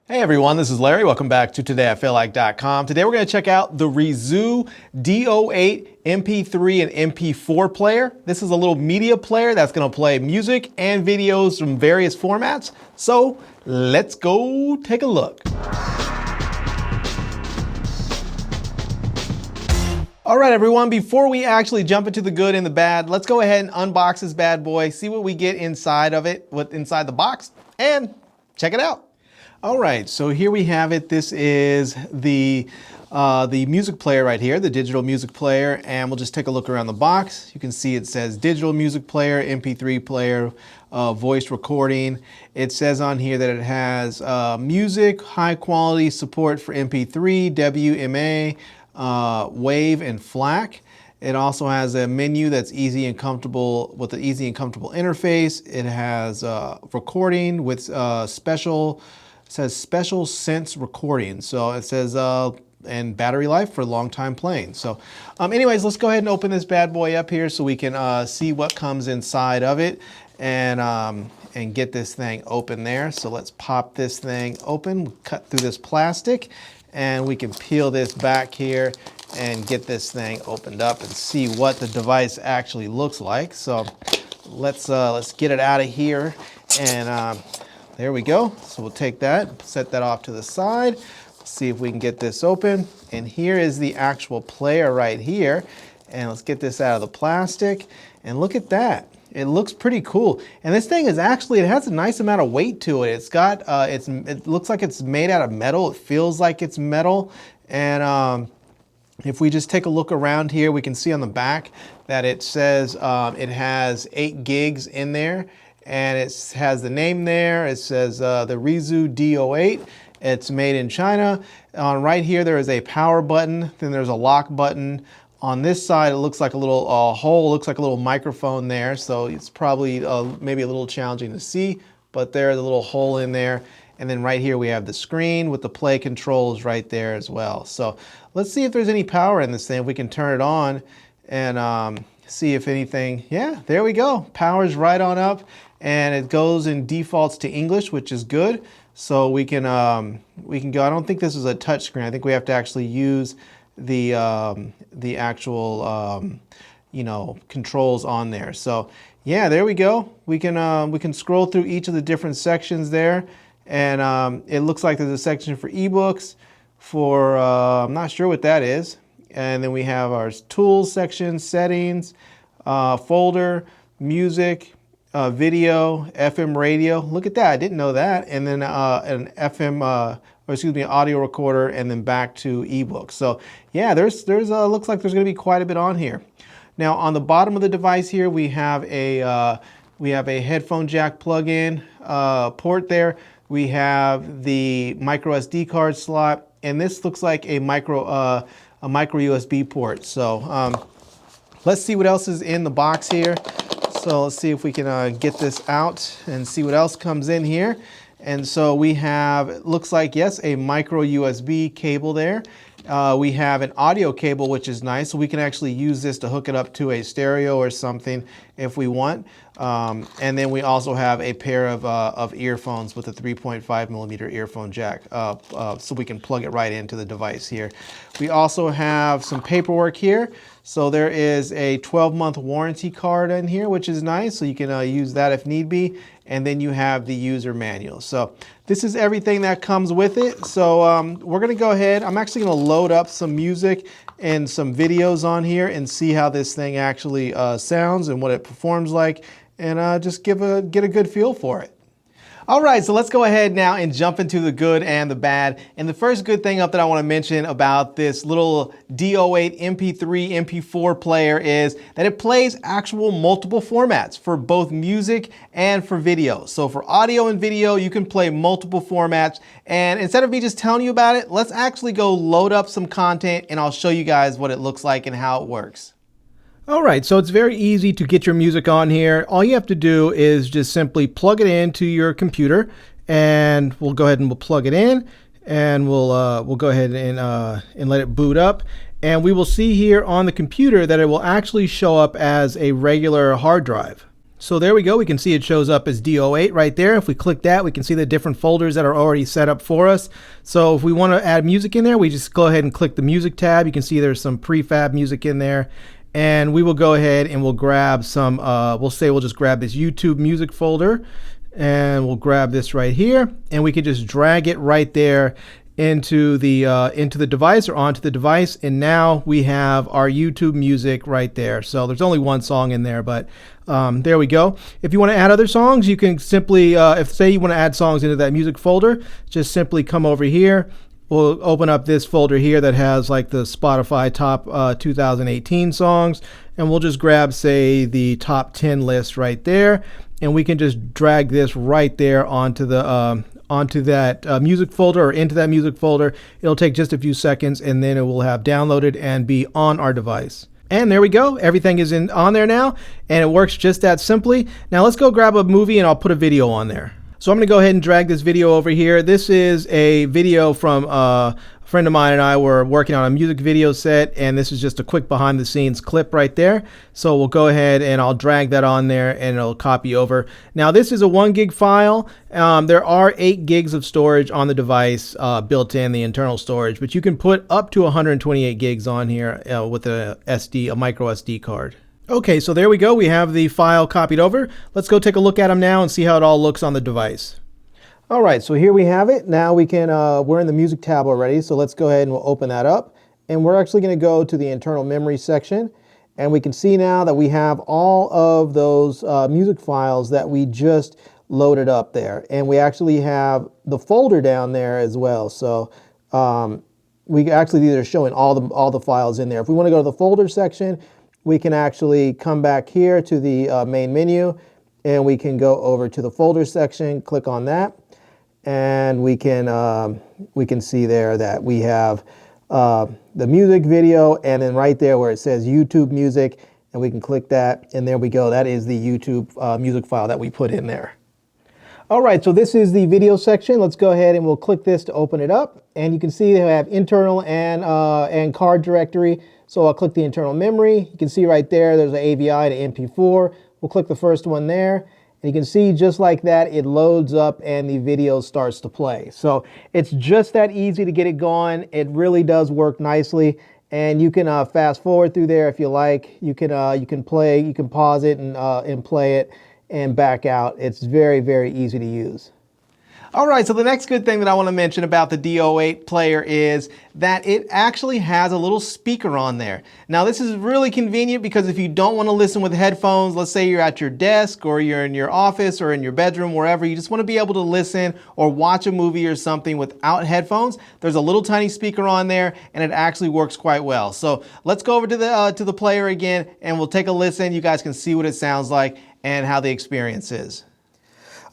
Hey everyone, this is Larry. Welcome back to TodayIFeelLike.com. Today we're going to check out the Ruizu D08 MP3 and MP4 player. This is a little media player that's going to play music and videos from various formats. So let's go take a look. All right, everyone, before we actually jump into the good and the bad, let's go ahead and unbox this bad boy, see what we get inside of it, what's inside the box, and check it out. All right, so here we have it. This is the music player right here, the digital music player, and we'll just take a look around the box. You can see it says digital music player, MP3 player, voice recording. It says on here that it has music, high quality support for MP3, WMA, WAV, and FLAC. It also has a menu that's easy and comfortable with an easy and comfortable interface. It has recording with special sense recording. So it says and battery life for long time playing. So anyways, let's go ahead and open this bad boy up here so we can see what comes inside of it and get this thing open there. So let's pop this thing open, cut through this plastic, and we can peel this back here and get this thing opened up and see what the device actually looks like. So let's get it out of here, and there we go. So we'll take that, set that off to the side, see if we can get this open. And here is the actual player right here. And let's get this out of the plastic, and look at that. It looks pretty cool. And this thing is actually, it has a nice amount of weight to it. It's got, it looks like it's made out of metal. It feels like it's metal. And if we just take a look around here, we can see on the back that it says it has 8 gigs in there. And it has the name there. It says the Ruizu D08. It's made in China. Right here, there is a power button. Then there's a lock button. On this side, it looks like a little hole. Looks like a little microphone there. So it's probably maybe a little challenging to see. But there's a little hole in there. And then right here, we have the screen with the play controls right there as well. So let's see if there's any power in this thing. If we can turn it on and see if anything. Yeah, there we go. Power's right on up. And it goes and defaults to English, which is good. So we can go. I don't think this is a touch screen. I think we have to actually use the actual controls on there. So yeah, there we go. We can scroll through each of the different sections there, and it looks like there's a section for ebooks. For I'm not sure what that is. And then we have our tools section, settings, folder, music. Video, FM radio. Look at that, I didn't know that. And then an FM, audio recorder, and then back to ebooks. So yeah, there's looks like there's going to be quite a bit on here. Now on the bottom of the device here, we have a headphone jack plug-in port there. We have the micro SD card slot, and this looks like a micro USB port. So let's see what else is in the box here. So let's see if we can get this out and see what else comes in here. And so we have, it looks like, yes, a micro USB cable there. We have an audio cable, which is nice. So we can actually use this to hook it up to a stereo or something if we want. And then we also have a pair of earphones with a 3.5 millimeter earphone jack, so we can plug it right into the device here. We also have some paperwork here. So there is a 12-month warranty card in here, which is nice. So you can use that if need be. And then you have the user manual. So this is everything that comes with it. So we're gonna go ahead. I'm actually gonna load up some music and some videos on here and see how this thing actually sounds and what it performs like, and just get a good feel for it. All right, so let's go ahead now and jump into the good and the bad. And the first good thing up that I want to mention about this little D08 MP3, MP4 player is that it plays actual multiple formats for both music and for video. So for audio and video, you can play multiple formats. And instead of me just telling you about it, let's actually go load up some content and I'll show you guys what it looks like and how it works. All right, so it's very easy to get your music on here. All you have to do is just simply plug it into your computer, and we'll go ahead and we'll plug it in, and we'll go ahead and let it boot up. And we will see here on the computer that it will actually show up as a regular hard drive. So there we go. We can see it shows up as D08 right there. If we click that, we can see the different folders that are already set up for us. So if we want to add music in there, we just go ahead and click the music tab. You can see there's some prefab music in there. And we will go ahead and we'll grab some, we'll just grab this YouTube music folder. And we'll grab this right here. And we can just drag it right there into the device or onto the device, and now we have our YouTube music right there. So there's only one song in there, but there we go. If you want to add other songs, you can simply, if say you want to add songs into that music folder, just simply come over here. We'll open up this folder here that has like the Spotify top 2018 songs, and we'll just grab, say, the top 10 list right there, and we can just drag this right there onto that music folder or into that music folder. It'll take just a few seconds, and then it will have downloaded and be on our device. And there we go. Everything is on there now, and it works just that simply. Now let's go grab a movie, and I'll put a video on there. So I'm going to go ahead and drag this video over here. This is a video from a friend of mine and I were working on a music video set, and this is just a quick behind the scenes clip right there. So we'll go ahead and I'll drag that on there and it'll copy over. Now this is a 1 gig file. There are 8 gigs of storage on the device built in, the internal storage, but you can put up to 128 gigs on here with a micro SD card. Okay, so there we go. We have the file copied over. Let's go take a look at them now and see how it all looks on the device. All right, so here we have it. Now we can, we're in the music tab already, so let's go ahead and we'll open that up. And we're actually going to go to the internal memory section, and we can see now that we have all of those music files that we just loaded up there. And we actually have the folder down there as well. So we actually, these are showing all the files in there. If we want to go to the folder section, we can actually come back here to the main menu, and we can go over to the folder section, click on that, and we can see there that we have the music video, and then right there where it says YouTube music, and we can click that, and there we go. That is the YouTube music file that we put in there. All right, so this is the video section. Let's go ahead and we'll click this to open it up, and you can see they have internal and card directory. So I'll click the internal memory. You can see right there, there's an AVI to MP4. We'll click the first one there. And you can see just like that, it loads up and the video starts to play. So it's just that easy to get it going. It really does work nicely. And you can fast forward through there if you like. You can play, you can pause it and play it and back out. It's very, very easy to use. All right, so the next good thing that I want to mention about the D08 player is that it actually has a little speaker on there. Now this is really convenient because if you don't want to listen with headphones, let's say you're at your desk or you're in your office or in your bedroom, wherever, you just want to be able to listen or watch a movie or something without headphones, there's a little tiny speaker on there and it actually works quite well. So let's go over to the player again and we'll take a listen. You guys can see what it sounds like and how the experience is.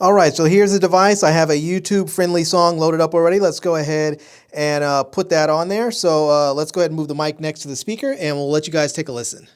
All right, so here's the device. I have a YouTube-friendly song loaded up already. Let's go ahead and put that on there. So let's go ahead and move the mic next to the speaker, and we'll let you guys take a listen.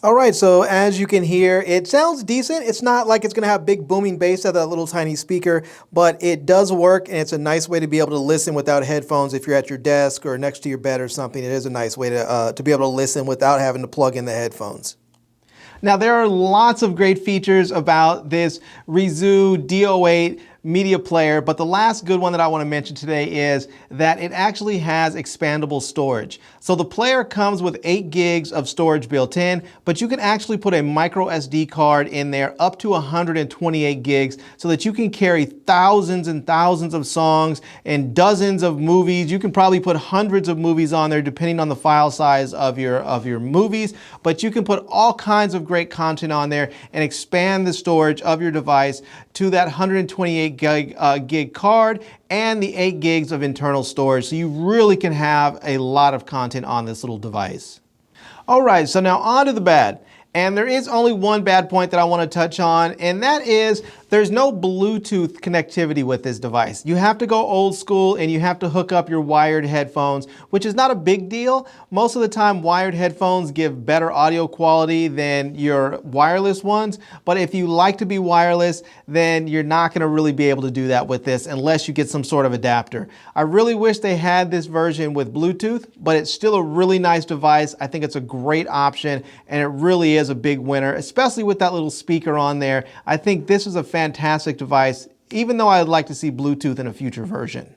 All right, so as you can hear, it sounds decent. It's not like it's going to have big booming bass at that little tiny speaker, but it does work, and it's a nice way to be able to listen without headphones if you're at your desk or next to your bed or something. It is a nice way to be able to listen without having to plug in the headphones. Now, there are lots of great features about this Ruizu D08 media player, but the last good one that I want to mention today is that it actually has expandable storage. So the player comes with 8 gigs of storage built in, but you can actually put a micro SD card in there up to 128 gigs so that you can carry thousands and thousands of songs and dozens of movies. You can probably put hundreds of movies on there depending on the file size of your movies, but you can put all kinds of great content on there and expand the storage of your device to that 128 gig card and the 8 gigs of internal storage. So you really can have a lot of content on this little device. All right, so now on to the bad. And there is only one bad point that I want to touch on, and that is there's no Bluetooth connectivity with this device. You have to go old school and you have to hook up your wired headphones, which is not a big deal. Most of the time, wired headphones give better audio quality than your wireless ones. But if you like to be wireless, then you're not going to really be able to do that with this unless you get some sort of adapter. I really wish they had this version with Bluetooth, but it's still a really nice device. I think it's a great option, and it really is a big winner, especially with that little speaker on there. I think this is a fantastic device, even though I'd like to see Bluetooth in a future version.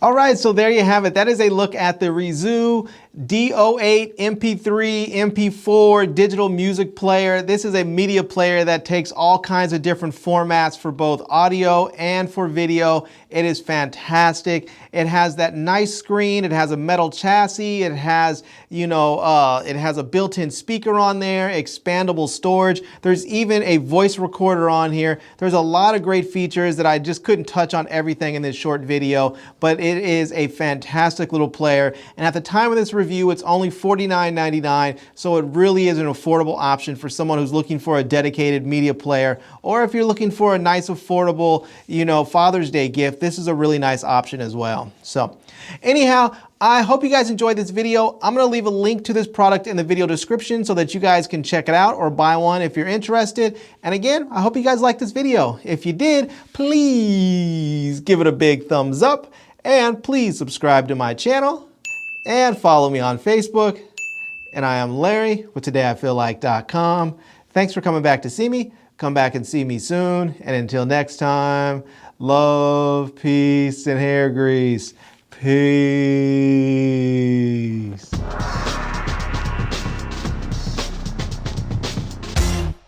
All right, so there you have it. That is a look at the Ruizu D08 MP3, MP4 digital music player. This is a media player that takes all kinds of different formats for both audio and for video. It is fantastic. It has that nice screen. It has a metal chassis. It has, it has a built-in speaker on there, expandable storage. There's even a voice recorder on here. There's a lot of great features that I just couldn't touch on everything in this short video, but it is a fantastic little player. And at the time of this review, it's only $49.99, so it really is an affordable option for someone who's looking for a dedicated media player, or if you're looking for a nice, affordable, Father's Day gift, this is a really nice option as well. So anyhow, I hope you guys enjoyed this video. I'm going to leave a link to this product in the video description so that you guys can check it out or buy one if you're interested. And again, I hope you guys liked this video. If you did, please give it a big thumbs up, and please subscribe to my channel and follow me on Facebook. And I am Larry with TodayIFeelLike.com. Thanks for coming back to see me. Come back and see me soon. And until next time, love, peace, and hair grease. Peace.